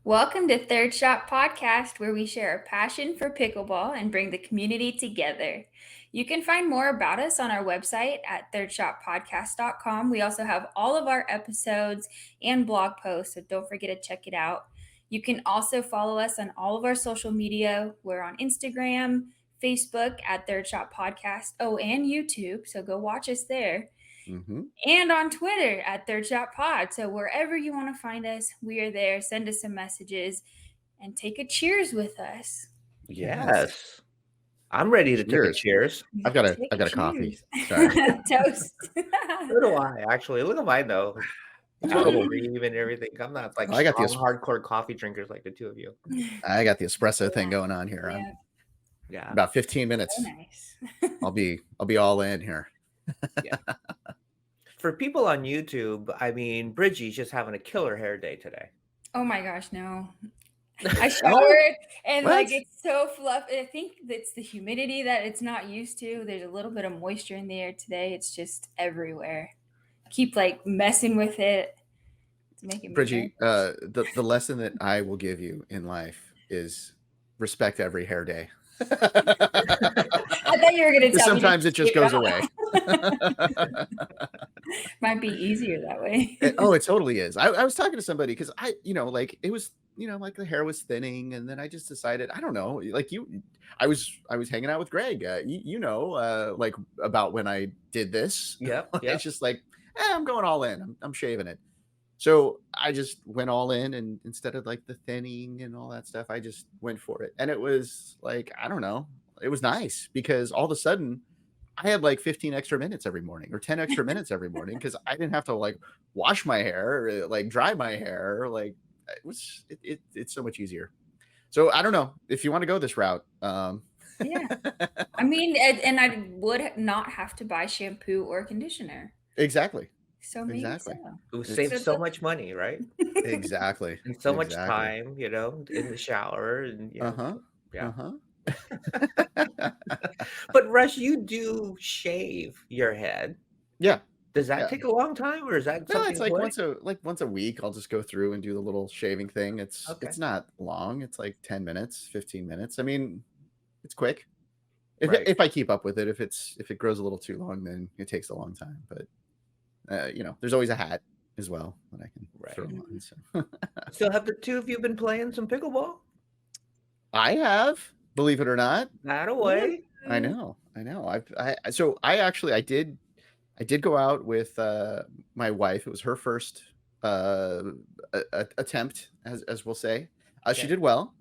Welcome to Third Shot Podcast, where we share a passion for pickleball and bring the community together. You can find more about us on our website at thirdshotpodcast.com. We also have all of our episodes and blog posts, so don't forget to check it out. You can also follow us on all of our social media. We're on Instagram, Facebook at Third Shot Podcast, and YouTube, so go watch us there. Mm-hmm. And on Twitter at Third Shot Pod. So wherever you want to find us, we are there. Send us some messages and take a cheers with us. Yes. I'm ready to take a cheers. I've got a coffee. Sorry. Toast. So do I, actually. Look at mine, though. It's a little ream and everything. I'm not like hardcore coffee drinkers like the two of you. I got the espresso thing going on here. Yeah. About 15 minutes. So nice. I'll be all in here. Yeah. For people on YouTube, I mean, Bridgie's just having a killer hair day today. Oh my gosh, no. I showered and it's so fluffy. I think it's the humidity that it's not used to. There's a little bit of moisture in the air today. It's just everywhere. Keep messing with it. It's making me Bridgie, the lesson that I will give you in life is respect every hair day. I thought you were going to tell me. Sometimes it just goes away. Might be easier that way. It totally is. I was talking to somebody because it was, the hair was thinning, and then I just decided, I don't know, I was hanging out with Greg, about when I did this. Yep. It's just I'm going all in. I'm shaving it. So I just went all in, and instead of the thinning and all that stuff, I just went for it. And it was I don't know, it was nice because all of a sudden I had 15 extra minutes every morning or 10 extra minutes every morning because I didn't have to wash my hair or dry my hair. It's so much easier. So I don't know if you want to go this route. Yeah. I mean, and I would not have to buy shampoo or conditioner. Exactly. So maybe exactly. It would save so much money, right? Exactly. And so much time, in the shower. And, But Rush, you do shave your head. Yeah. Does that take a long time, or is that something? No, it's once a week. I'll just go through and do the little shaving thing. It's not long. It's 10 minutes, 15 minutes. I mean, it's quick. If I keep up with it. If it grows a little too long, then it takes a long time. But there's always a hat as well that I can throw on. So have the two of you been playing some pickleball? I have, believe it or not. That away. I know. I did go out with my wife. It was her first attempt, as we'll say. She did well.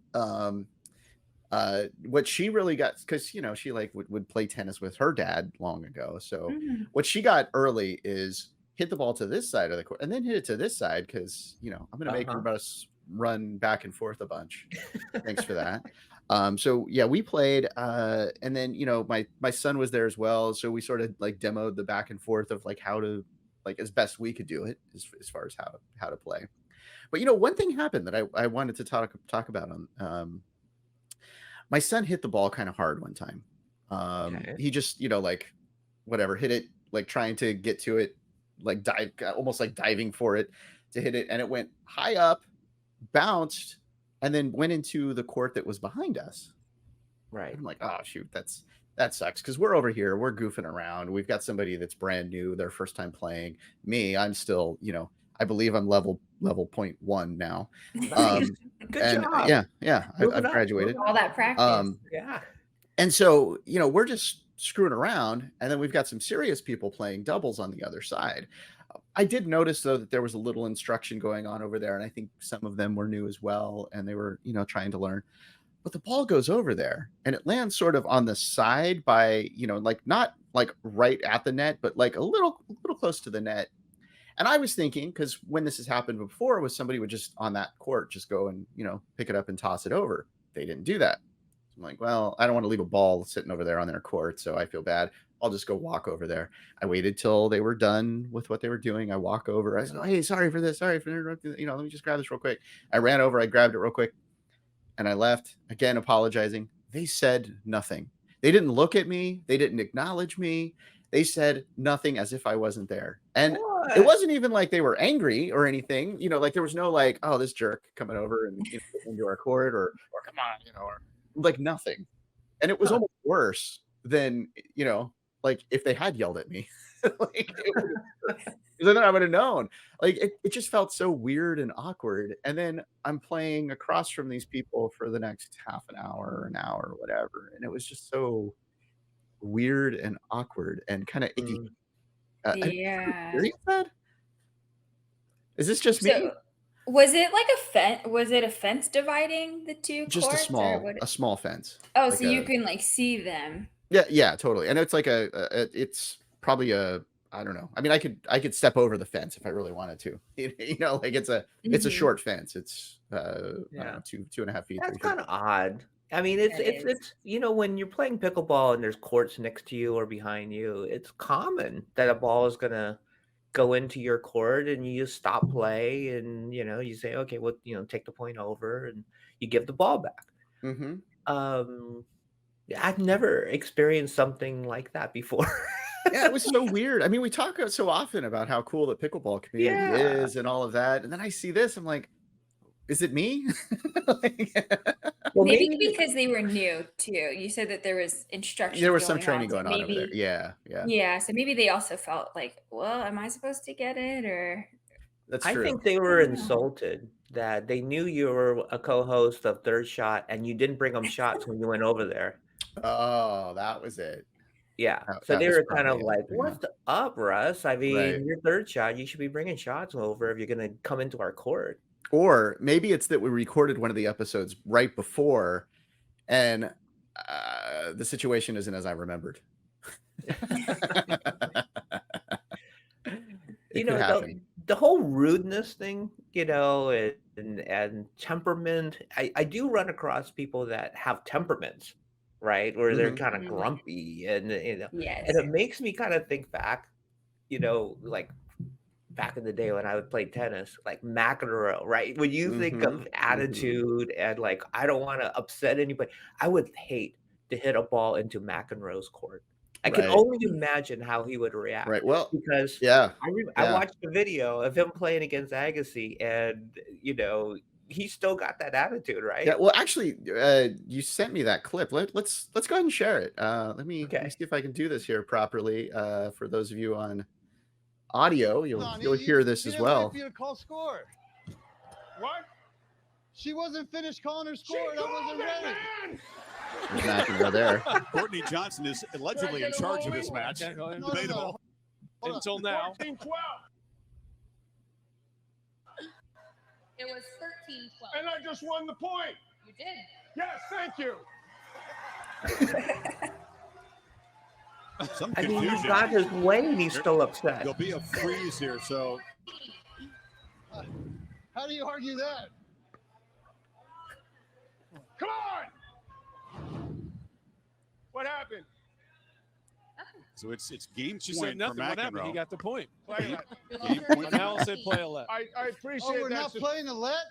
What she really got, because she would play tennis with her dad long ago. So what she got early is hit the ball to this side of the court and then hit it to this side, because I'm going to make us run back and forth a bunch. Thanks for that. So yeah, we played, and then my son was there as well, so we sort of demoed the back and forth of how to as best we could do it as far as how to play. But one thing happened that I wanted to talk about on. My son hit the ball kind of hard one time. He just whatever, hit it trying to get to it, dive, almost diving for it to hit it, and it went high up, bounced, and then went into the court that was behind us. Right. I'm like, oh shoot, that sucks, because we're over here, we're goofing around. We've got somebody that's brand new, their first time playing. Me, I'm still, I believe I'm level 0.1 now. Nice. Good job. Yeah. I've graduated. All that practice. Yeah. And so, we're just screwing around, and then we've got some serious people playing doubles on the other side. I did notice, though, that there was a little instruction going on over there, and I think some of them were new as well, and they were, trying to learn. But the ball goes over there, and it lands sort of on the side by, not right at the net, but a little close to the net. And I was thinking, because when this has happened before, was somebody would just on that court just go and pick it up and toss it over. They didn't do that. So I'm like, well, I don't want to leave a ball sitting over there on their court, so I feel bad. I'll just go walk over there. I waited till they were done with what they were doing. I walk over. I said, oh, hey, sorry for this. Sorry for interrupting. Let me just grab this real quick. I ran over. I grabbed it real quick, and I left, again apologizing. They said nothing. They didn't look at me. They didn't acknowledge me. They said nothing, as if I wasn't there. And What? it wasn't even like they were angry or anything, like there was no like, oh, this jerk coming over and into our court, or come on, or like nothing. And it was almost worse than, like if they had yelled at me. Like then I would have known. Like it just felt so weird and awkward. And then I'm playing across from these people for the next half an hour, whatever. And it was just so weird and awkward and kind of icky. Yeah. Is this just me? So, was it like a fence? Was it a fence dividing the two Just courts, or what? a small fence. Oh, Like so you can like see them. Yeah, totally. And it's like it's probably I don't know. I mean, I could step over the fence if I really wanted to. Like it's a short fence. It's I don't know, 2.5 feet. That's kind of odd. I mean, it's when you're playing pickleball and there's courts next to you or behind you, it's common that a ball is gonna go into your court and you just stop play and you say, okay, well, take the point over, and you give the ball back. Mm-hmm. I've never experienced something like that before. Yeah, it was so weird. I mean, we talk so often about how cool the pickleball community is and all of that, and then I see this, I'm like, is it me? Well, maybe because they were new too. You said that there was instruction. There was some training going on over there. Yeah. So maybe they also felt like, well, am I supposed to get it, or? That's true. I think they were insulted that they knew you were a co-host of Third Shot and you didn't bring them shots when you went over there. Oh, that was it. Yeah. So they were kind of like, what's up, Russ? I mean, your Third Shot, you should be bringing shots over if you're going to come into our court. Or maybe it's that we recorded one of the episodes right before, and the situation isn't as I remembered. The whole rudeness thing, and temperament. I do run across people that have temperaments, right? Where they're kind of grumpy, and and it makes me kind of think back, like back in the day when I would play tennis, like McEnroe, right? When you think of attitude and like, I don't want to upset anybody, I would hate to hit a ball into McEnroe's court. I can only imagine how he would react. Right. Well, because I watched the video of him playing against Agassi, and he still got that attitude, right? Yeah. Well, actually, you sent me that clip. Let's go ahead and share it. Let me see if I can do this here properly. For those of you on audio, you'll hear this as well. You to call score. What? She wasn't finished calling her score. I wasn't ready. There's McEnroe there. Courtney Johnson is allegedly in charge of this match. Debatable. Until now. 13-12. It was 13-12. And I just won the point. You did. Yes, thank you. Some I mean, confusion. he's got his way and he's still upset. There'll be a freeze here, so. How do you argue that? Come on! What happened? So it's game She point said nothing. for What happened? He McEnroe. got the point. Play Game point. Hal said play a let. I appreciate we're that. not playing the let?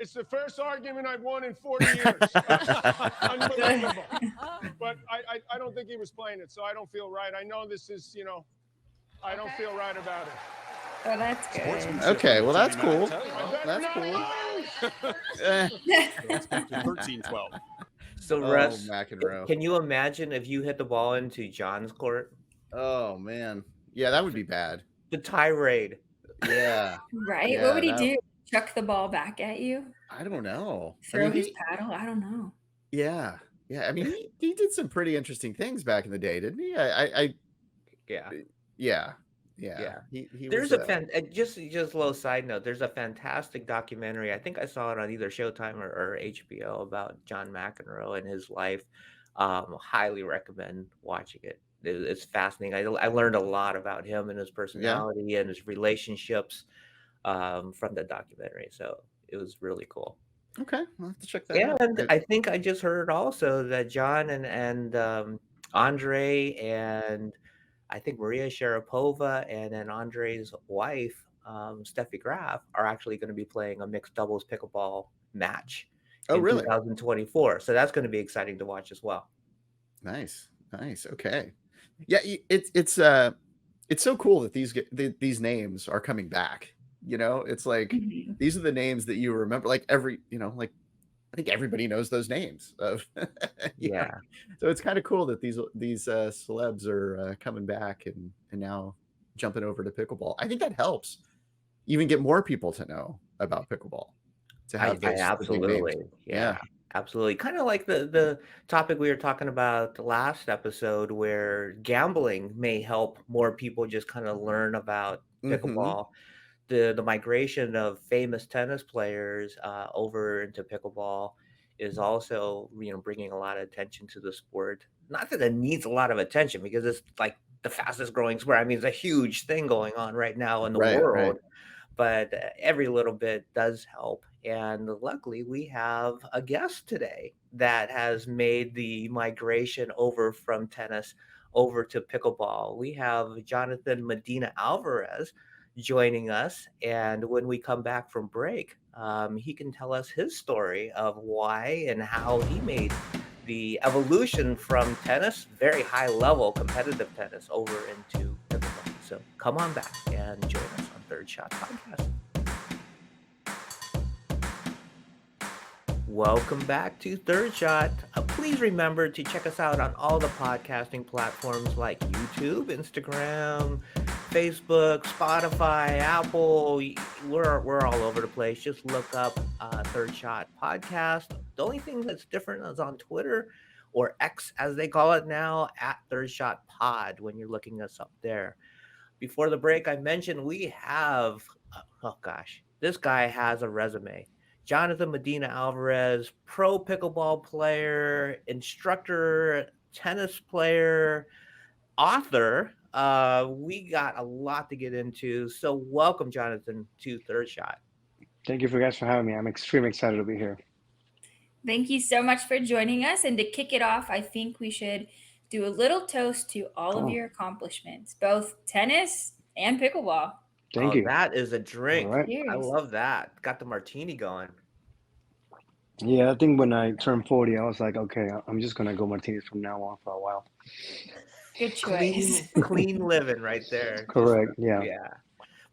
It's the first argument I've won in 40 years. Unbelievable. But I don't think he was playing it, so I don't feel right. I know this is, I don't feel right about it. Oh, that's good. Okay, well, that's cool. That's cool. It's back to 13-12. So, Russ, McEnroe. can you imagine if you hit the ball into John's court? Oh, man. Yeah, that would be bad. The tirade. Yeah. Right? Yeah, What would he do? Chuck the ball back at you? I don't know. Throw his paddle? I don't know. Yeah. I mean, he did some pretty interesting things back in the day, didn't he? Yeah. He There's was, just a little side note. There's a fantastic documentary. I think I saw it on either Showtime or HBO about John McEnroe and his life. Highly recommend watching it. It's fascinating. I learned a lot about him and his personality and his relationships from the documentary. So it was really cool. Okay, I'll have to check that out. And I think I just heard also that John and Andre and I think Maria Sharapova and then Andre's wife, Steffi Graf, are actually going to be playing a mixed doubles pickleball match in 2024. So that's going to be exciting to watch as well. Nice. Okay. Yeah, it's so cool that these names are coming back. It's like these are the names that you remember. Like like I think everybody knows those names of. Yeah. So it's kind of cool that these celebs are coming back and now jumping over to pickleball. I think that helps even get more people to know about pickleball, to I have the big names. absolutely, Yeah. yeah, absolutely. Kind of like the topic we were talking about the last episode, where gambling may help more people just kind of learn about Mm-hmm. pickleball. The migration of famous tennis players over into pickleball is also, bringing a lot of attention to the sport. Not that it needs a lot of attention, because it's like the fastest growing sport. I mean, it's a huge thing going on right now in the Right. Right. world, but every little bit does help. And luckily, we have a guest today that has made the migration over from tennis over to pickleball. We have Jhonnatan Medina Alvarez joining us. And when we come back from break, he can tell us his story of why and how he made the evolution from tennis, very high level competitive tennis, over into pickleball. So come on back and join us on Third Shot Podcast. Welcome back to Third Shot. Please remember to check us out on all the podcasting platforms like YouTube, Instagram, Facebook, Spotify, Apple. We're all over the place. Just look up Third Shot Podcast. The only thing that's different is on Twitter, or X as they call it now, at Third Shot Pod, when you're looking us up there. Before the break, I mentioned we have, oh gosh, this guy has a resume. Jhonnatan Medina Alvarez, pro pickleball player, instructor, tennis player, author. We got a lot to get into. So welcome, Jhonnatan, to Third Shot. Thank you guys for having me. I'm extremely excited to be here. Thank you so much for joining us. And to kick it off, I think we should do a little toast to all of your accomplishments, both tennis and pickleball. Thank you. That is a drink. All right. I love that. Got the martini going. Yeah, I think when I turned 40, I was like, okay, I'm just going to go martinis from now on for a while. Good choice. Clean living right there. Correct. Yeah.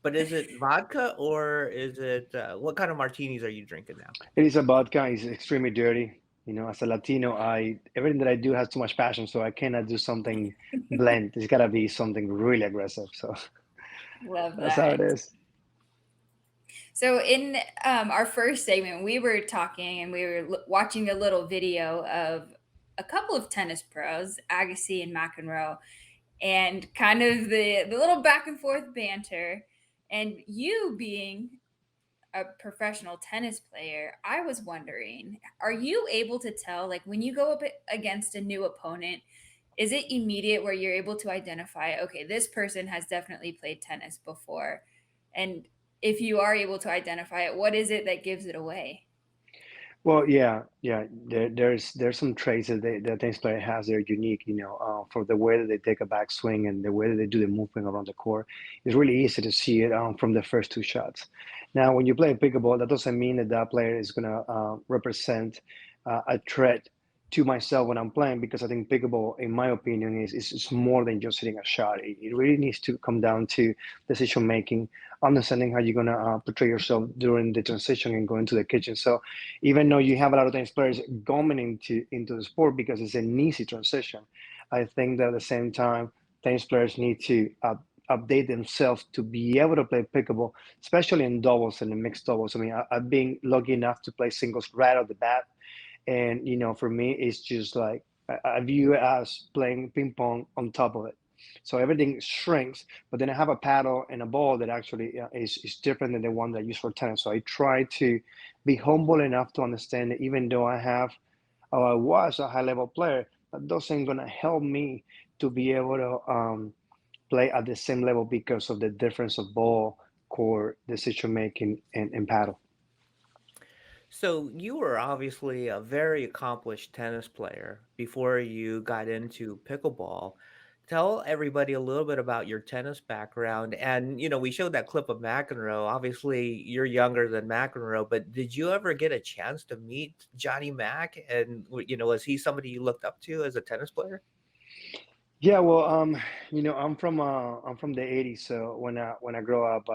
But is it vodka, or is it what kind of martinis are you drinking now? It is a vodka. It's extremely dirty. As a Latino, everything that I do has too much passion, so I cannot do something blend. It's got to be something really aggressive. So Love that. That's how it is. So in our first segment, we were talking and we were watching a little video of a couple of tennis pros, Agassi and McEnroe, and kind of the little back and forth banter. And you being a professional tennis player, I was wondering, are you able to tell, like when you go up against a new opponent, is it immediate where you're able to identify, okay, this person has definitely played tennis before? And if you are able to identify it, what is it that gives it away? Well, yeah. There's some traits that the tennis player has. They're unique, for the way that they take a backswing and the way that they do the movement around the court. It's really easy to see it from the first two shots. Now, when you play pickleball, that doesn't mean that player is going to represent a threat to myself when I'm playing, because I think pickleball, in my opinion, is more than just hitting a shot. It really needs to come down to decision making, understanding how you're gonna portray yourself during the transition and going to the kitchen. So even though you have a lot of tennis players going into the sport because it's an easy transition, I think that at the same time, tennis players need to update themselves to be able to play pickleball, especially in doubles and in mixed doubles. I mean, I've been lucky enough to play singles right off the bat. And, for me, it's just like I view it as playing ping pong on top of it. So everything shrinks, but then I have a paddle and a ball that actually is different than the one that I use for tennis. So I try to be humble enough to understand that even though I was a high level player, that doesn't going to help me to be able to play at the same level because of the difference of ball, court, decision making, and paddle. So you were obviously a very accomplished tennis player before you got into pickleball. Tell everybody a little bit about your tennis background. And, we showed that clip of McEnroe. Obviously, you're younger than McEnroe, but did you ever get a chance to meet Johnny Mac? And, was he somebody you looked up to as a tennis player? Yeah, well, I'm from the '80s, so when I grow up,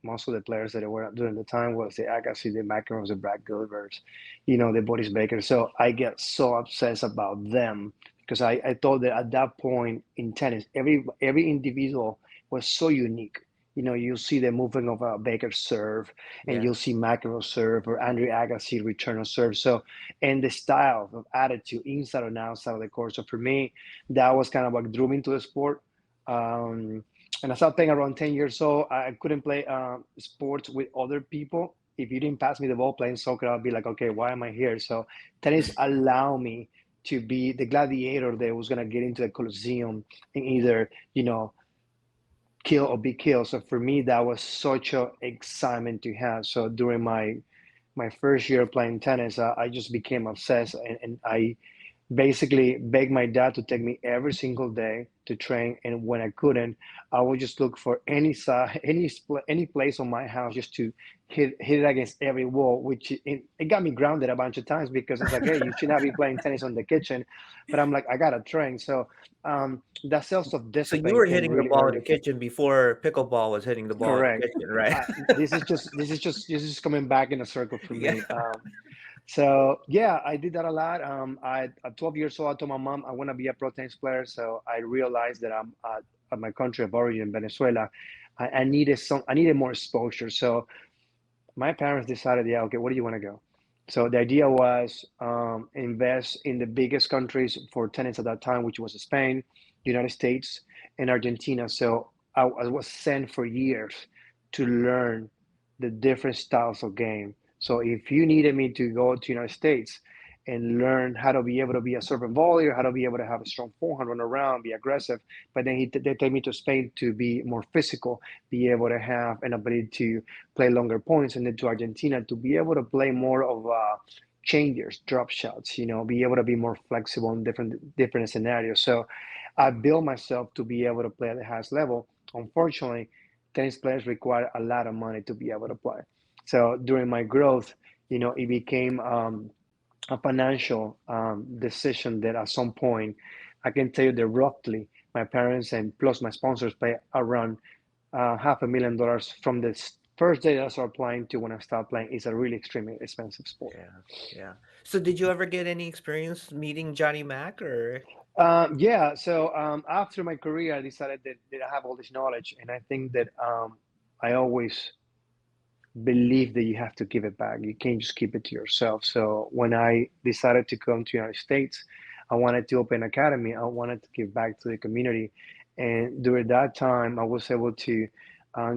most of the players that were during the time was the Agassi, the McEnroes, the Brad Gilberts, the Boris Baker. So I get so obsessed about them because I thought that at that point in tennis, every individual was so unique. You see the movement of a Baker serve, and Yeah. you'll see McEnroe serve or Andre Agassi return a serve. So, and the style of attitude inside and outside of the court. So for me, that was kind of what drew me into the sport. And I started playing around 10 years old. I couldn't play sports with other people. If you didn't pass me the ball playing soccer, I'd be like, okay, why am I here? So tennis allowed me to be the gladiator that was going to get into the Colosseum and either, kill or be killed. So for me, that was such a excitement to have. So during my first year playing tennis, I just became obsessed, and I basically begged my dad to take me every single day to train. And when I couldn't, I would just look for any side, any place on my house just to hit it against every wall, which it got me grounded a bunch of times because it's like, hey, you should not be playing tennis on the kitchen. But I'm like, I gotta train. So that sense of So you discipline were came hitting the really ball in the early. kitchen before pickleball was hitting the ball in the Correct. kitchen, right? This is just coming back in a circle for Yeah. me. So yeah, I did that a lot. At 12 years old, I told my mom I want to be a pro tennis player. So I realized that I'm at my country of origin, Venezuela. I needed more exposure. So my parents decided, yeah, okay, where do you want to go? So the idea was invest in the biggest countries for tennis at that time, which was Spain, United States, and Argentina. So I was sent for years to learn the different styles of game. So if you needed me to go to United States and learn how to be able to be a servant volleyer, how to be able to have a strong forehand, run around, be aggressive, but then they take me to Spain to be more physical, be able to have an ability to play longer points, and then to Argentina to be able to play more of changers, drop shots, be able to be more flexible in different scenarios. So I built myself to be able to play at the highest level. Unfortunately, tennis players require a lot of money to be able to play. So during my growth, it became a financial decision that at some point, I can tell you that roughly my parents and plus my sponsors pay around $500,000 from the first day that I started playing to when I started playing. It's a really extremely expensive sport. Yeah. Yeah. So did you ever get any experience meeting Johnny Mac or? Yeah, so after my career, I decided that I have all this knowledge, and I think that I always believe that you have to give it back. You can't just keep it to yourself. So when I decided to come to the United States, I wanted to open an academy. I wanted to give back to the community, and during that time, I was able to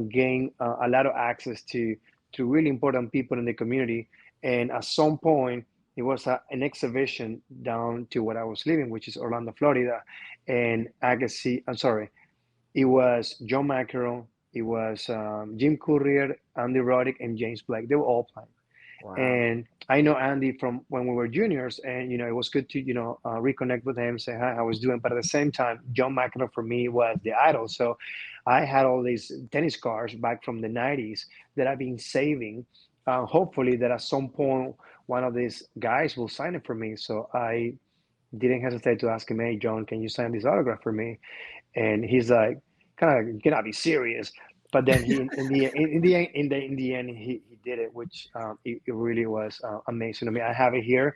gain a lot of access to really important people in the community. And at some point, it was an exhibition down to where I was living, which is Orlando, Florida, and Agassi. I'm sorry, it was John McEnroe, it was Jim Courier, Andy Roddick, and James Blake. They were all playing. Wow. And I know Andy from when we were juniors, and it was good to reconnect with him, say hi, how I was doing. But at the same time, John McEnroe for me was the idol. So I had all these tennis cards back from the '90s that I've been saving. Hopefully, that at some point one of these guys will sign it for me. So I didn't hesitate to ask him, "Hey, John, can you sign this autograph for me?" And he's like, kind of, you cannot be serious. But then he, in the end, he did it, which it really was amazing to me. I have it here.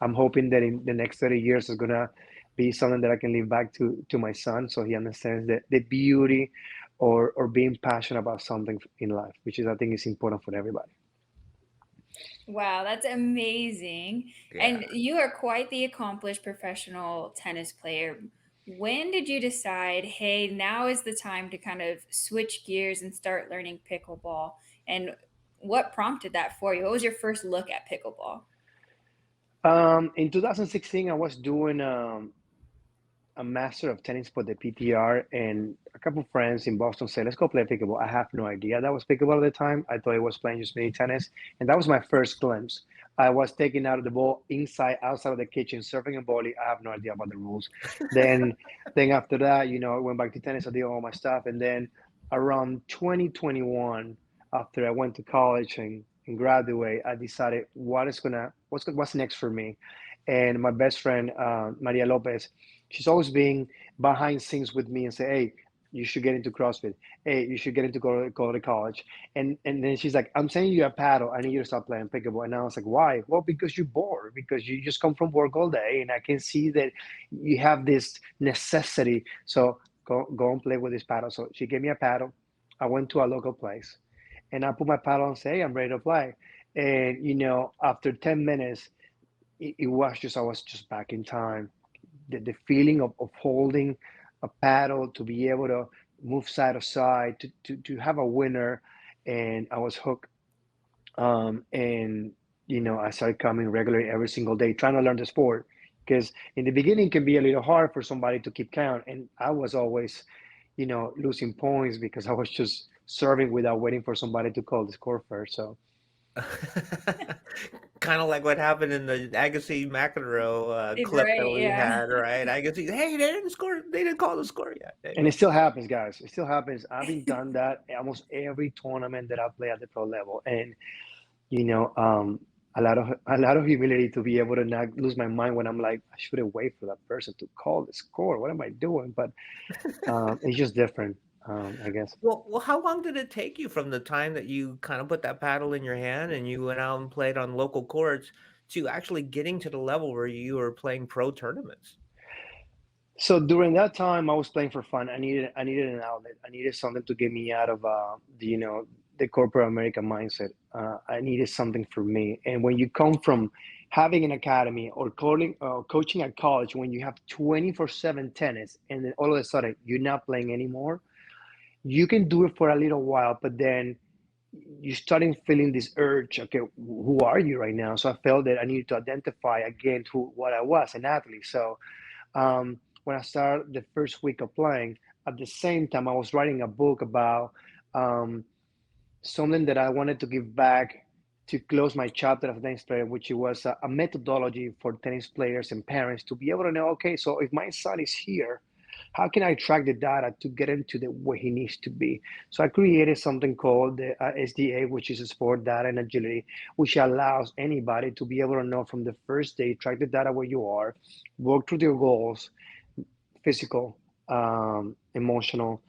I'm hoping that in the next 30 years is gonna be something that I can leave back to my son, so he understands that the beauty or being passionate about something in life, which is I think is important for everybody. Wow, that's amazing. Yeah. And you are quite the accomplished professional tennis player. When did you decide, hey, now is the time to kind of switch gears and start learning pickleball? And what prompted that for you? What was your first look at pickleball? In 2016, I was doing a master of tennis for the PTR, and a couple of friends in Boston said, "Let's go play pickleball." I have no idea that was pickleball at the time. I thought it was playing just mini tennis, and that was my first glimpse. I was taking out the ball inside, outside of the kitchen, surfing and volley. I have no idea about the rules. Then, then after that, I went back to tennis. I did all my stuff, and then around 2021, after I went to college and graduate, I decided what's next for me. And my best friend Maria Lopez, She's always being behind scenes with me and say, hey, you should get into CrossFit. Hey, you should get into go to college. And then she's like, I'm sending you a paddle. I need you to stop playing pickleball. And I was like, why? Well, because you're bored, because you just come from work all day. And I can see that you have this necessity. So go and play with this paddle. So she gave me a paddle. I went to a local place and I put my paddle on and say, hey, I'm ready to play. And, after 10 minutes, it was just, I was just back in time. The feeling of holding a paddle, to be able to move side to side, to have a winner, and I was hooked. And I started coming regularly every single day, trying to learn the sport, because in the beginning it can be a little hard for somebody to keep count, and I was always, losing points because I was just serving without waiting for somebody to call the score first. So Kind of like what happened in the Agassi McEnroe clip that Right, we yeah. had, right? Agassi, hey, they didn't score. They didn't call the score yet. and it still happens, guys. It still happens. I've been done that almost every tournament that I play at the pro level, and you know, um, a lot of humility to be able to not lose my mind when I'm like, I should have waited for that person to call the score. What am I doing? But it's just different, I guess. Well, how long did it take you from the time that you kind of put that paddle in your hand and you went out and played on local courts to actually getting to the level where you were playing pro tournaments? So during that time, I was playing for fun. I needed an outlet. I needed something to get me out of the corporate American mindset. I needed something for me. And when you come from having an academy or coaching at college, when you have 24/7 tennis, and then all of a sudden you're not playing anymore, you can do it for a little while, but then you starting feeling this urge. Okay, who are you right now? So I felt that I needed to identify again who what I was, an athlete. So when I started the first week of playing, at the same time, I was writing a book about um, something that I wanted to give back to close my chapter of tennis player, which was a methodology for tennis players and parents to be able to know, okay, so if my son is here, how can I track the data to get him to the where he needs to be? So I created something called the SDA, which is Sport Data and Agility, which allows anybody to be able to know from the first day, track the data where you are, work through your goals, physical, emotional,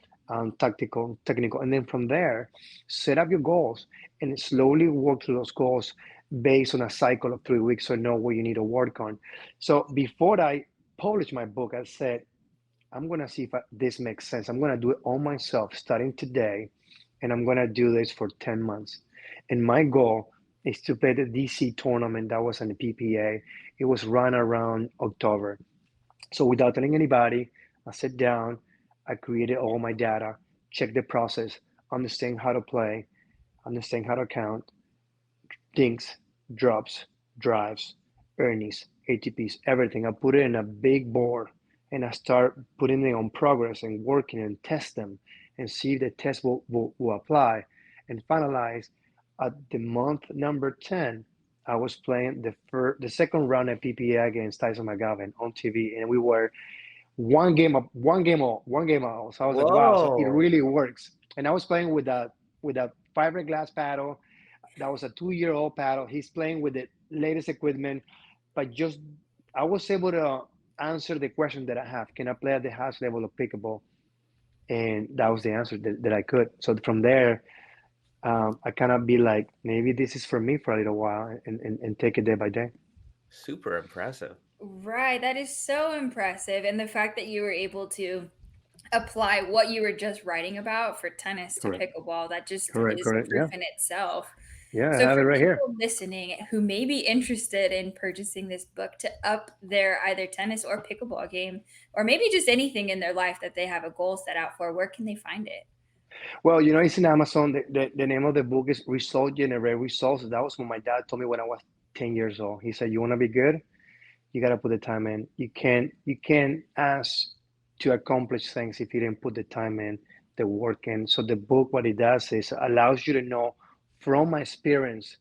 tactical, technical, and then from there, set up your goals and slowly work through those goals based on a cycle of 3 weeks, so know what you need to work on. So before I published my book, I said, I'm gonna see if this makes sense. I'm gonna do it all myself starting today, and I'm gonna do this for 10 months. And my goal is to play the DC tournament that was in the PPA. It was run around October. So without telling anybody, I sat down, I created all my data, checked the process, understand how to play, understand how to count, dinks, drops, drives, earnings, ATPs, everything. I put it in a big board and I start putting it on progress and working and test them and see if the test will apply and finalize at the month number 10. I was playing the second round at PPA against Tyson McGavin on TV, and we were one game out. So I was like, wow, so it Whoa. really works. And I was playing with a fiberglass paddle. That was a 2-year-old paddle. He's playing with the latest equipment, but just I was able to answer the question that I have. Can I play at the highest level of pickleball? And that was the answer that I could. So from there, I kind of be like, maybe this is for me for a little while and take it day by day. Super impressive. Right, that is so impressive. And the fact that you were able to apply what you were just writing about for tennis to Correct. pickleball, that just Correct. is Correct. proof Yeah. in itself. Yeah. I So have it for right here. people listening who may be interested in purchasing this book to up their either tennis or pickleball game, or maybe just anything in their life that they have a goal set out for, where can they find it? Well, it's in Amazon. The name of the book is Result Generate Results. That was what my dad told me when I was 10 years old. He said, you want to be good? You got to put the time in. You can't ask to accomplish things if you didn't put the time in, the work in. So the book, what it does is allows you to know from my experience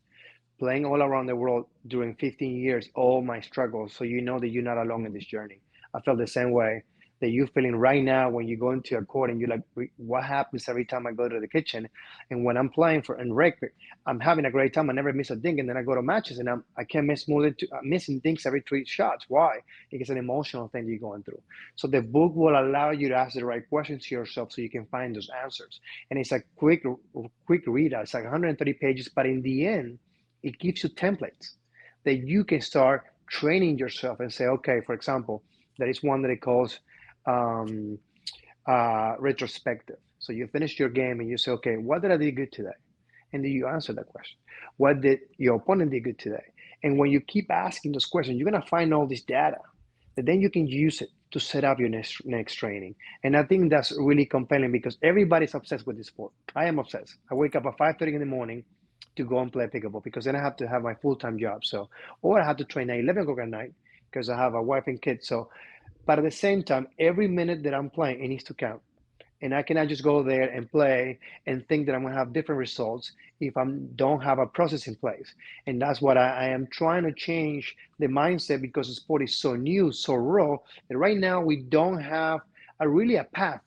playing all around the world during 15 years, all my struggles. So you know that you're not alone in this journey. I felt the same way that you're feeling right now when you go into a court and you're like, what happens every time I go to the kitchen? And when I'm playing for and record, I'm having a great time. I never miss a thing. And then I go to matches and I can't miss more than missing things every 3 shots. Why? It's an emotional thing you're going through. So the book will allow you to ask the right questions to yourself so you can find those answers. And it's a quick read. It's like 130 pages, but in the end, it gives you templates that you can start training yourself and say, okay, for example, there is one that it calls retrospective. So you finish your game and you say, okay, what did I do good today? And then you answer that question. What did your opponent do good today? And when you keep asking those questions, you're gonna find all this data that then you can use it to set up your next training. And I think that's really compelling because everybody's obsessed with this sport. I am obsessed. I wake up at 5:30 in the morning to go and play pickleball because then I have to have my full-time job. So, or I have to train at 11 o'clock at night because I have a wife and kids. So, but at the same time, every minute that I'm playing, it needs to count. And I cannot just go there and play and think that I'm going to have different results if I don't have a process in place. And that's what I am trying to change the mindset because the sport is so new, so raw, that right now we don't have really a path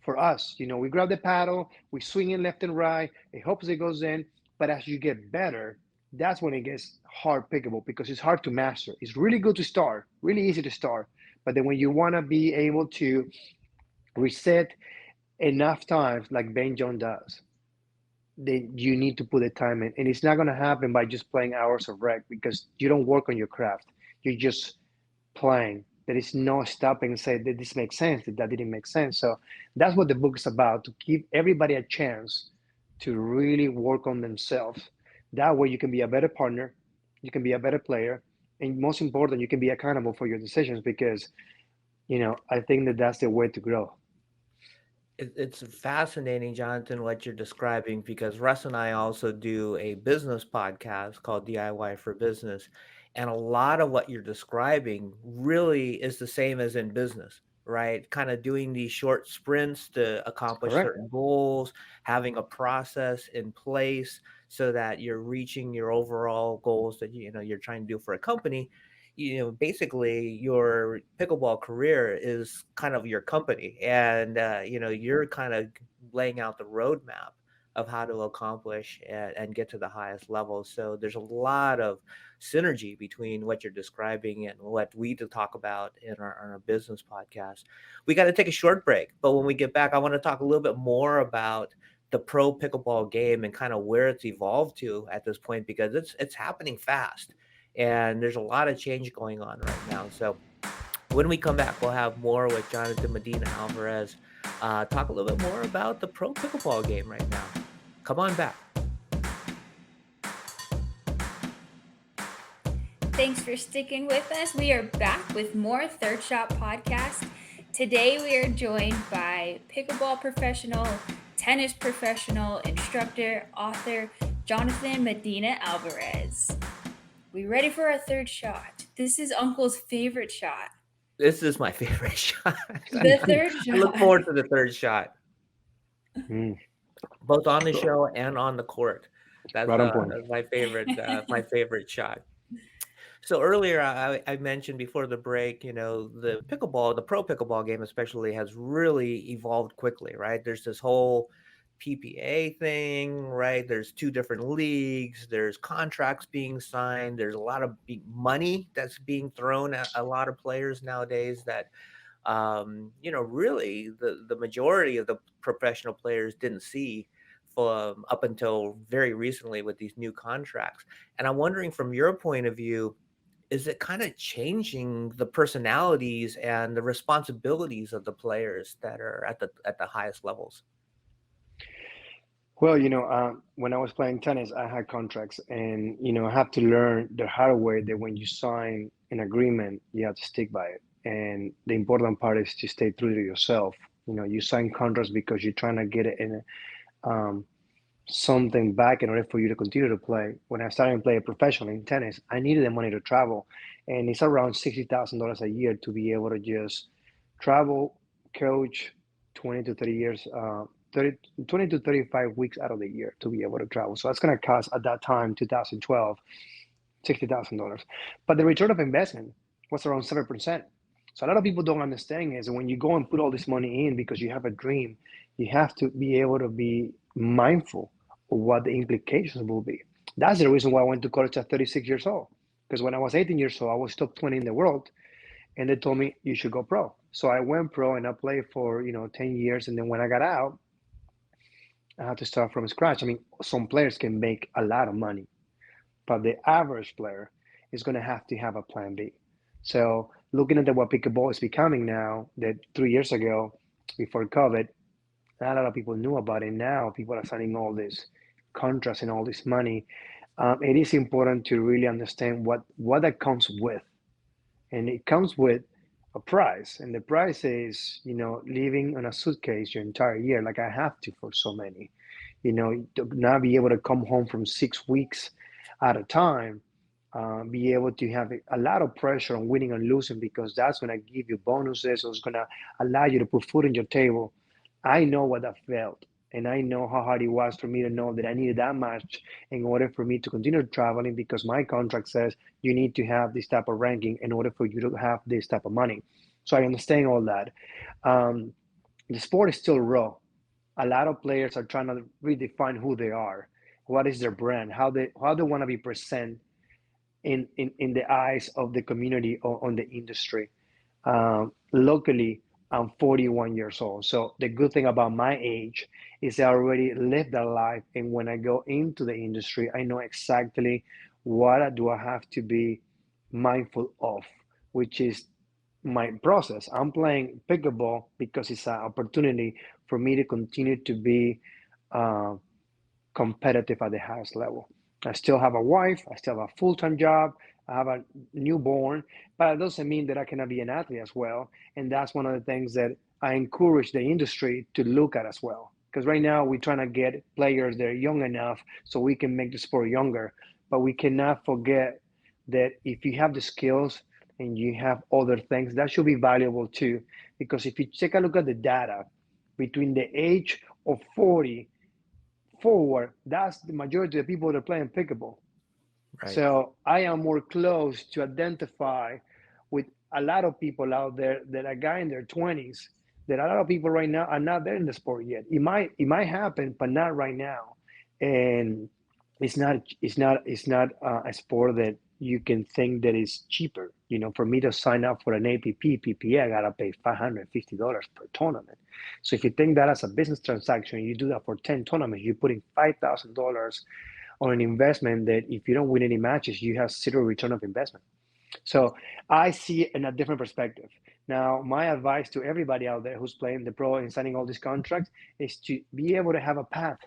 for us. You know, we grab the paddle, we swing it left and right, it hopes it goes in. But as you get better, that's when it gets hard pickable because it's hard to master. It's really good to start, really easy to start. But then when you want to be able to reset enough times like Ben John does, then you need to put the time in. And it's not going to happen by just playing hours of rec because you don't work on your craft. You're just playing. There is no stopping and say that this makes sense, that didn't make sense. So that's what the book is about, to give everybody a chance to really work on themselves. That way you can be a better partner, you can be a better player, and most important, you can be accountable for your decisions because, you know, I think that that's the way to grow. It's fascinating, Jonathan, what you're describing because Russ and I also do a business podcast called DIY for Business. And a lot of what you're describing really is the same as in business, right? Kind of doing these short sprints to accomplish Correct. certain goals, having a process in place so that you're reaching your overall goals that you know you're trying to do for a company. You know, basically your pickleball career is kind of your company, and you know, you're kind of laying out the roadmap of how to accomplish and get to the highest level. So there's a lot of synergy between what you're describing and what we do talk about in our business podcast. We got to take a short break, but when we get back, I want to talk a little bit more about the pro pickleball game and kind of where it's evolved to at this point because it's happening fast and there's a lot of change going on right now. So when we come back, we'll have more with Jhonnatan Medina Alvarez, talk a little bit more about the pro pickleball game right now. Come on back. Thanks for sticking with us. We are back with more Third Shot Podcast. Today we are joined by pickleball professional, tennis professional, instructor, author, Jhonnatan Medina Alvarez. We ready for our third shot? This is Uncle's favorite shot. This is my favorite shot. The third shot. I look forward to the third shot. Mm. Both on the show and on the court. That's Right on point. my favorite shot. So earlier I mentioned before the break, you know, the pro pickleball game especially has really evolved quickly, right? There's this whole PPA thing, right? There's two different leagues, there's contracts being signed, there's a lot of money that's being thrown at a lot of players nowadays that you know, really the majority of the professional players didn't see from up until very recently with these new contracts. And I'm wondering from your point of view, is it kind of changing the personalities and the responsibilities of the players that are at the highest levels? Well, you know, when I was playing tennis, I had contracts, and you know, I have to learn the hard way that when you sign an agreement, you have to stick by it. And the important part is to stay true to yourself. You know, you sign contracts because you're trying to get it in something back in order for you to continue to play. When I started playing professionally in tennis, I needed the money to travel, and it's around $60,000 a year to be able to just travel, coach, 20 to 30 years, 20 to 35 weeks out of the year to be able to travel. So that's going to cost at that time, 2012, $60,000. But the return of investment was around 7%. So a lot of people don't understand is when you go and put all this money in because you have a dream, you have to be able to be mindful of what the implications will be. That's the reason why I went to college at 36 years old. Because when I was 18 years old, I was top 20 in the world, and they told me you should go pro. So I went pro and I played for 10 years, and then when I got out, I had to start from scratch. I mean, some players can make a lot of money, but the average player is going to have a plan B. So looking at what pickleball is becoming now, that 3 years ago, before COVID, not a lot of people knew about it. Now people are signing all these contracts and all this money. It is important to really understand what that comes with, and it comes with a price, and the price is living on a suitcase your entire year, like I have to for so many, to not be able to come home from 6 weeks at a time, be able to have a lot of pressure on winning and losing because that's going to give you bonuses or it's going to allow you to put food on your table. I know what that felt, and I know how hard it was for me to know that I needed that much in order for me to continue traveling because my contract says you need to have this type of ranking in order for you to have this type of money. So I understand all that. Um, the sport is still raw. A lot of players are trying to redefine who they are, what is their brand, how they want to be present in the eyes of the community or on the industry. Locally, I'm 41 years old. So the good thing about my age is I already lived that life. And when I go into the industry, I know exactly what do I have to be mindful of, which is my process. I'm playing pickleball because it's an opportunity for me to continue to be uh, competitive at the highest level. I still have a wife, I still have a full-time job, I have a newborn, but it doesn't mean that I cannot be an athlete as well. And that's one of the things that I encourage the industry to look at as well. Because right now we're trying to get players that are young enough so we can make the sport younger. But we cannot forget that if you have the skills and you have other things, that should be valuable too. Because if you take a look at the data, between the age of 40 forward, that's the majority of the people that are playing pickleball. Right. So I am more close to identify with a lot of people out there that are guy in their 20s, that a lot of people right now are not there in the sport yet. It might happen, but not right now. And it's not a sport that you can think that is cheaper. For me to sign up for an APP, PPA, I gotta pay $550 per tournament. So if you think that as a business transaction, you do that for 10 tournaments, you're putting $5,000 on an investment that if you don't win any matches, you have zero return of investment. So I see it in a different perspective. Now, my advice to everybody out there who's playing the pro and signing all these contracts is to be able to have a path,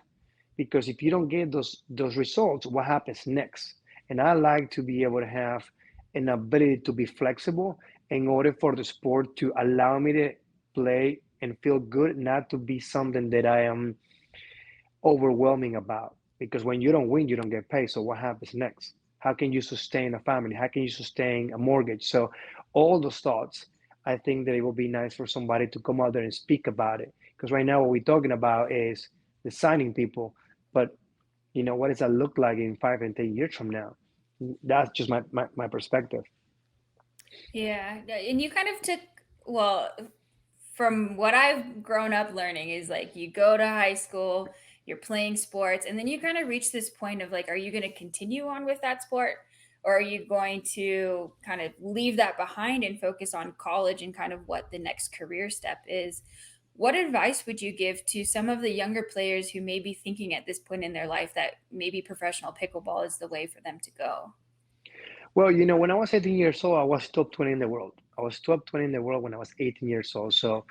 because if you don't get those results, what happens next? And I like to be able to have an ability to be flexible in order for the sport to allow me to play and feel good, not to be something that I am overwhelming about. Because when you don't win, you don't get paid. So what happens next? How can you sustain a family? How can you sustain a mortgage? So all those thoughts, I think that it will be nice for somebody to come out there and speak about it. Because right now what we're talking about is the signing people, but what does that look like in 5 and 10 years from now? That's just my perspective. Yeah, and you kind of took, well, from what I've grown up learning is like you go to high school, you're playing sports, and then you kind of reach this point of like, are you going to continue on with that sport? Or are you going to kind of leave that behind and focus on college and kind of what the next career step is? What advice would you give to some of the younger players who may be thinking at this point in their life that maybe professional pickleball is the way for them to go? Well, when I was 18 years old, I was top 20 in the world. I was top 20 in the world when I was 18 years old. So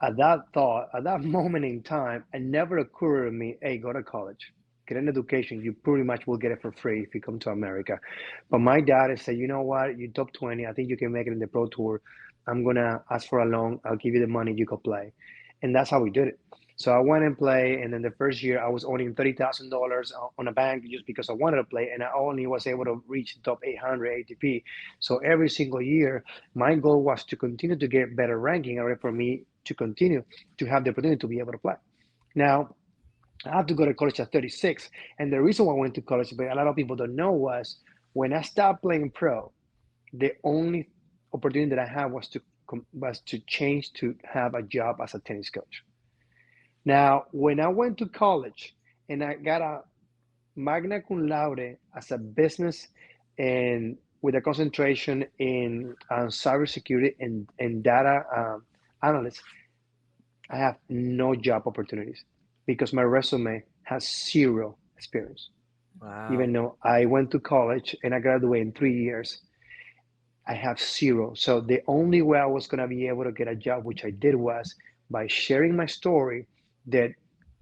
at that moment in time, it never occurred to me, hey, go to college, get an education. You pretty much will get it for free if you come to America. But my dad said, you know what, you're top 20. I think you can make it in the pro tour. I'm going to ask for a loan. I'll give you the money. You go play. And that's how we did it. So I went and played, and then the first year I was owning $30,000 on a bank just because I wanted to play, and I only was able to reach the top 800 ATP. So every single year, my goal was to continue to get better ranking in order for me to continue to have the opportunity to be able to play. Now, I had to go to college at 36, and the reason why I went to college, but a lot of people don't know, was when I stopped playing pro, the only opportunity that I had was to was to change to have a job as a tennis coach. Now, when I went to college and I got a magna cum laude as a business and with a concentration in cybersecurity and data analyst, I have no job opportunities because my resume has zero experience. Wow. Even though I went to college and I graduated in 3 years, I have zero. So the only way I was going to be able to get a job, which I did, was by sharing my story, that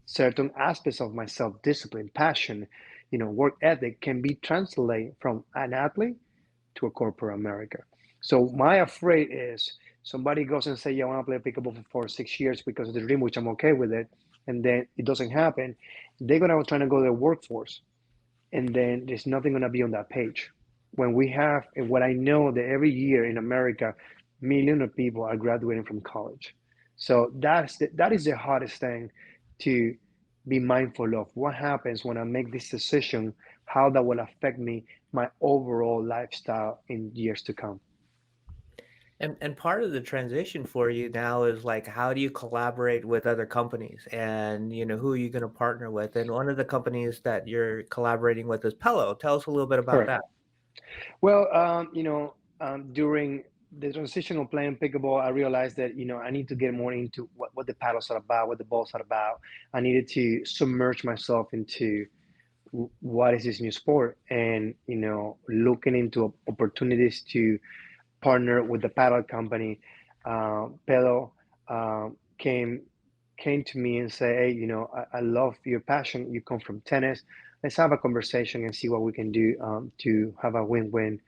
certain aspects of my self-discipline, passion, work ethic can be translated from an athlete to a corporate America. So my afraid is somebody goes and say, yeah, I want to play pickleball for 6 years because of the dream, which I'm okay with it, and then it doesn't happen. They're gonna try to go to the workforce, and then there's nothing gonna be on that page. When we have, and what I know that every year in America, millions of people are graduating from college. So that is the hardest thing to be mindful of. What happens when I make this decision? How that will affect me, my overall lifestyle in years to come. And part of the transition for you now is like, how do you collaborate with other companies, and who are you going to partner with? And one of the companies that you're collaborating with is Pello. Tell us a little bit about Correct. that. Well, during the transition of playing pickleball, I realized that I need to get more into what the paddles are about, what the balls are about. I needed to submerge myself into what is this new sport, and looking into opportunities to partner with the paddle company. Pedro came to me and say, hey, I love your passion. You come from tennis. Let's have a conversation and see what we can do to have a win-win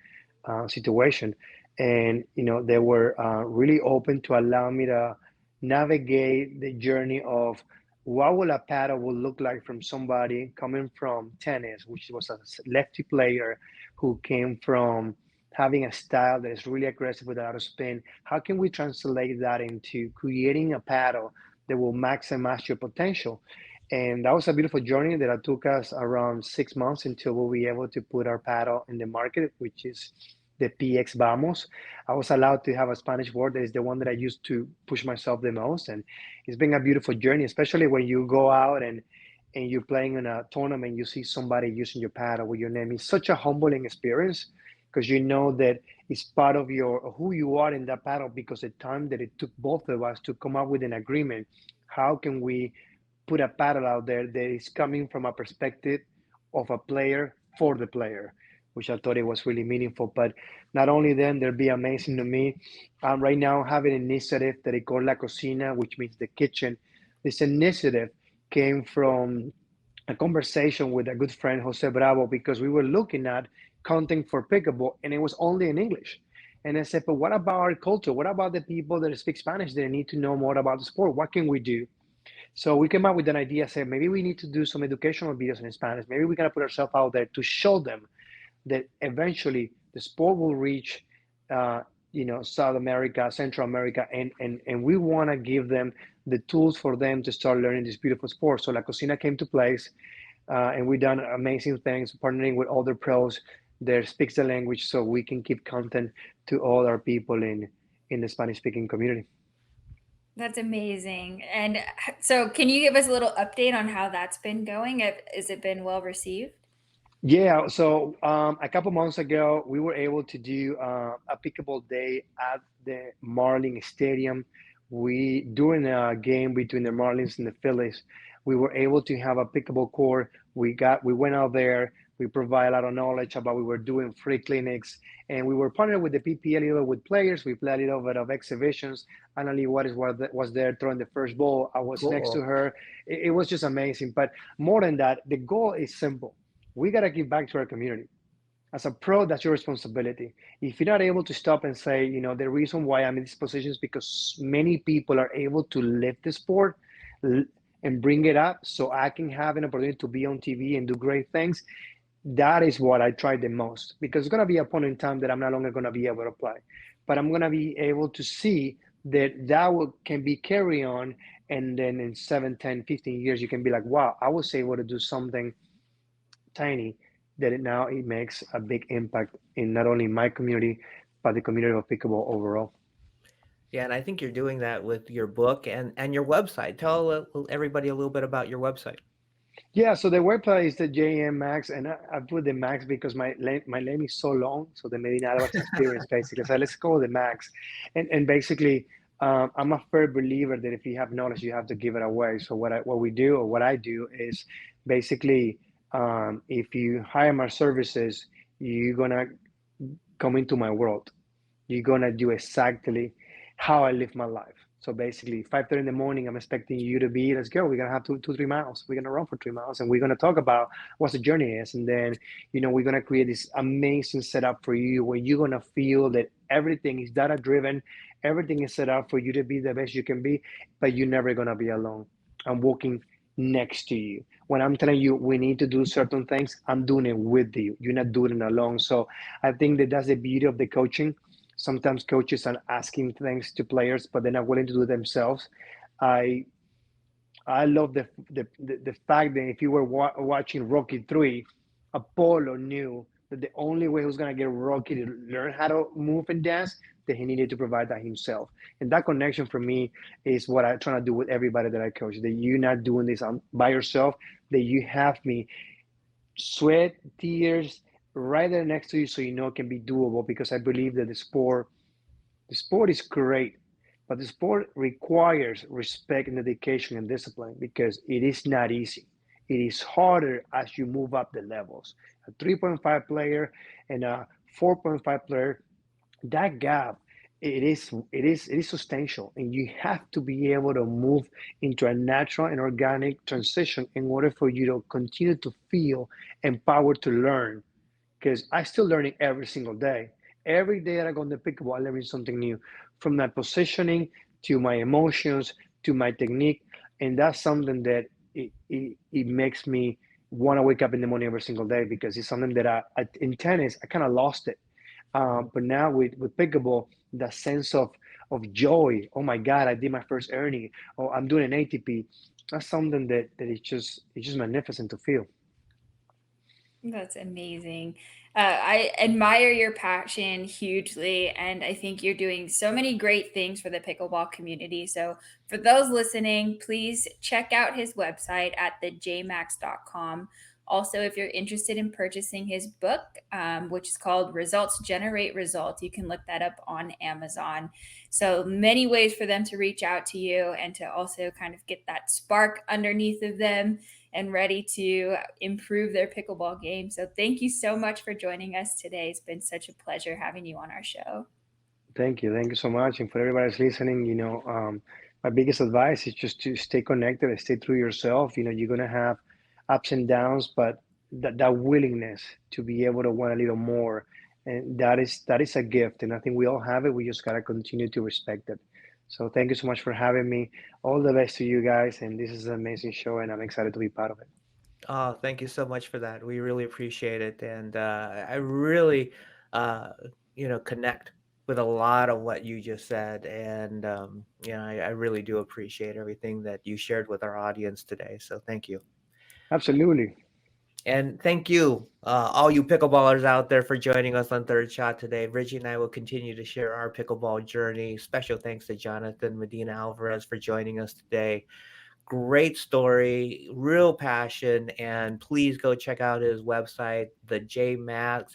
situation. And they were really open to allow me to navigate the journey of what will a paddle will look like from somebody coming from tennis, which was a lefty player who came from having a style that is really aggressive with a lot of spin. How can we translate that into creating a paddle that will maximize your potential? And that was a beautiful journey that took us around 6 months until we'll be able to put our paddle in the market, which is the PX Vamos. I was allowed to have a Spanish word that is the one that I use to push myself the most. And it's been a beautiful journey, especially when you go out and you're playing in a tournament, you see somebody using your paddle with your name. It's such a humbling experience because you know that it's part of your who you are in that paddle, because the time that it took both of us to come up with an agreement. How can we put a paddle out there that is coming from a perspective of a player for the player, which I thought it was really meaningful. But not only then, they'll be amazing to me. Right now having an initiative that I call La Cocina, which means the kitchen. This initiative came from a conversation with a good friend, Jose Bravo, because we were looking at content for pickleball and it was only in English. And I said, but what about our culture? What about the people that speak Spanish? They need to know more about the sport. What can we do? So we came up with an idea, said maybe we need to do some educational videos in Spanish. Maybe we're gonna put ourselves out there to show them that eventually the sport will reach, South America, Central America, and we want to give them the tools for them to start learning this beautiful sport. So La Cocina came to place, and we've done amazing things, partnering with other pros that speaks the language, so we can keep content to all our people in the Spanish-speaking community. That's amazing. And so, can you give us a little update on how that's been going? Has it been well received? Yeah, so a couple months ago, we were able to do a pickleball day at the Marlins Stadium. During a game between the Marlins and the Phillies, we were able to have a pickleball court. We went out there. We provide a lot of knowledge about. We were doing free clinics, and we were partnered with the PPL, a little with players. We played a little bit of exhibitions. Annalie was there throwing the first ball. I was next to her. It was just amazing. But more than that, the goal is simple. We got to give back to our community. As a pro, that's your responsibility. If you're not able to stop and say, the reason why I'm in this position is because many people are able to live the sport and bring it up so I can have an opportunity to be on TV and do great things. That is what I try the most, because it's going to be a point in time that I'm no longer going to be able to play, but I'm going to be able to see that can be carry on. And then in 7, 10, 15 years, you can be like, wow, I was able to do something tiny that it makes a big impact in not only my community, but the community of pickleball overall. Yeah, and I think you're doing that with your book and your website. Tell everybody a little bit about your website. Yeah, so the website is the JM Max, and I put the Max because my name is so long. So the Medina Alvarez experience, basically. So let's call the Max, and basically, I'm a firm believer that if you have knowledge, you have to give it away. So what we do or what I do is basically, if you hire my services, you're gonna come into my world. You're gonna do exactly how I live my life. So basically, 5:30 in the morning, I'm expecting you to be, let's go. We're gonna have 3 miles. We're gonna run for 3 miles, and we're gonna talk about what the journey is, and then we're gonna create this amazing setup for you where you're gonna feel that everything is data driven, everything is set up for you to be the best you can be, but you're never gonna be alone. I'm walking next to you. When I'm telling you we need to do certain things, I'm doing it with you. You're not doing it alone. So I think that that's the beauty of the coaching. Sometimes coaches are asking things to players, but they're not willing to do it themselves. I I love the fact that if you were watching Rocky 3, Apollo knew that the only way he was going to get Rocky to learn how to move and dance, that he needed to provide that himself. And that connection for me is what I try to do with everybody that I coach, that you're not doing this by yourself, that you have me sweat, tears right there next to you so it can be doable, because I believe that the sport is great, but the sport requires respect and dedication and discipline because it is not easy. It is harder as you move up the levels. A 3.5 player and a 4.5 player, that gap, it is substantial, and you have to be able to move into a natural and organic transition in order for you to continue to feel empowered to learn, because I still learning every single day. Every day that I go on the pickleball, I learn something new, from my positioning to my emotions to my technique, and that's something that it makes me want to wake up in the morning every single day, because it's something that in tennis I kind of lost it, but now with pickleball, that sense of joy. Oh my God, I did my first earning, or I'm doing an ATP. That's something that it's just magnificent to feel. That's amazing. I admire your passion hugely, and I think you're doing so many great things for the pickleball community. So, for those listening, please check out his website at thejmax.com. Also, if you're interested in purchasing his book, which is called Results Generate Results, you can look that up on Amazon. So, many ways for them to reach out to you and to also kind of get that spark underneath of them and ready to improve their pickleball game. So thank you so much for joining us today. It's been such a pleasure having you on our show. Thank you so much, and for everybody that's listening, my biggest advice is just to stay connected and stay true to yourself. You're gonna have ups and downs, but that willingness to be able to want a little more, and that is a gift, and I think we all have it. We just gotta continue to respect it. So thank you so much for having me. All the best to you guys, and this is an amazing show, and I'm excited to be part of it. Oh, thank you so much for that. We really appreciate it, and I really, uh, connect with a lot of what you just said, and I really do appreciate everything that you shared with our audience today. So thank you. Absolutely. And thank you, all you pickleballers out there, for joining us on Third Shot today. Reggie and I will continue to share our pickleball journey. Special thanks to Jhonnatan Medina Alvarez for joining us today. Great story, real passion, and please go check out his website, thejmax.com.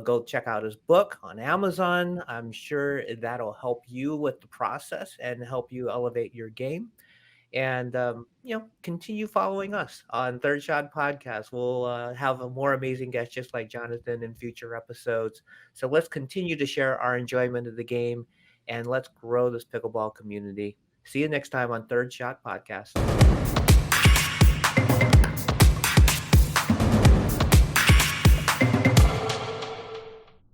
Go check out his book on Amazon. I'm sure that'll help you with the process and help you elevate your game. And continue following us on Third Shot Podcast. We'll have a more amazing guests just like Jhonnatan in future episodes. So let's continue to share our enjoyment of the game, and let's grow this pickleball community. See you next time on Third Shot Podcast.